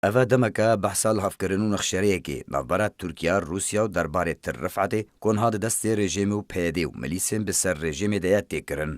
ئەڤە دەمەکە بەحسا هەڵکردن و نەخشەرەیەکی ناوبەرە تورکیا رووسیا و دەربارێ ترڕفعاتێ کۆن هاتە دەستێ رێژێمێ و پێدێ و ملیسێن بەسەر رێژێمێدەیە تێکردن.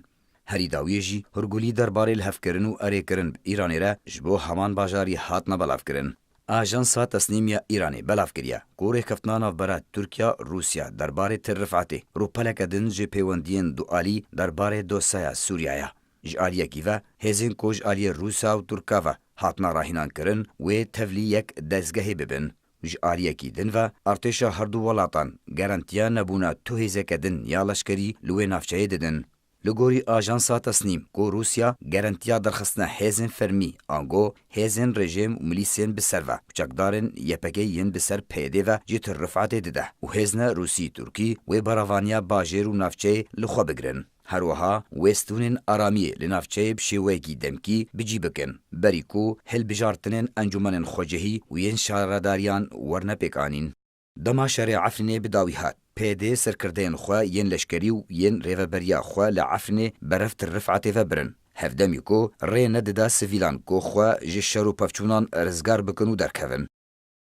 هەری داویێژی هەرگولی دەربارەی هەفکردن و ئەرێکردن ئیرانێرە ji بۆ هەمان باژاری هاتنە بەڵاوکردن. ئاژانسا تەسنیمیە ئیرانê belav kiriye ku rêxeftina navbera Tirkiya Rûsya derbarê tirrifatê rûpeleke din ji pêwendiyên dualî derbarê dosyaya Sûriyaya. Ji aliyekî ve hêzên ku ji aliyê Rûsya û Tirka ve hatina rahînankirin wê tevlî yek dezgehê bibin. Ji aliyekî din ve artêşa herdû welatan garantiya nebûna tu hêzeke din ya leşkerî li wê navçeyê didin. Li gorî ajansa Tesnîm ku Rûsya garantiya derxistina hêzên fermî ango hêzên rejim û milîsên bi ser ve uçakdarên YPG yên bi ser pêdê ve jî tirrifatê dide û hêzne Rûsî Tirkî wê beravaniya bajêr û navçeyê li xwe bigirin. Her wiha wêstûnên aramiyê li navçeyê bi şêweyekî demkî bicî bikin berî ku hilbijartinên encûmenên xwecihî û yên şaredariyan werne pêkanîn. Dema şerê Efrînê bi dawî hat. پێدێ سەرکردەیەن خوا یەن لەشکەری و یەن ڕێڤەبەریا خوا لە عەفرینێ بەرەف ترڕفعاتێ ڤەبرن. هەفدەمی کۆ ڕێ نەدەدا سڤیلان کۆ خوا ji şer û pevçûnan rizgar bikin û derkevin.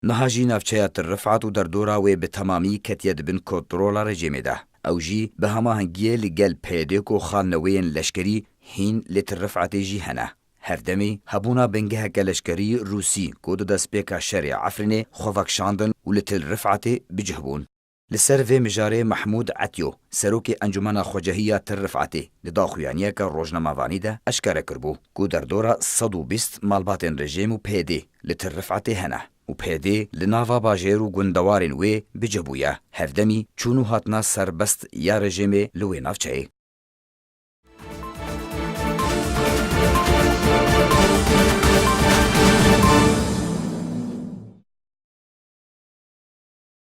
Niha jî navçeya tirrifat û derdora wê bi temamî ketiye dibin kontrola rejimê de. Ew jî bi hemahengiyê li gel pêdê ku xaneweyên leşkerî hîn lê tirrifatê jî hene. Hevdemê hebûna bingeheke leşkerî Rûsî ku di destpêka şerê Efrînê xwevekşandin û li tirrifatê bicihbûn. Li ser vê mijarê Mehmûd Etyo, serokê encûmena xwecehiya tirrifatê li daxuyaniyeka rojnamavanî de eşkere kirbû ku derdora 120 malbatên rejim û pêdê li tirrifatê hene û pêdê li nava bajêr û gundewarên wê bicihbûye. Hevdemî çûn û hatina serbest ya rejimê li wê navçeyê.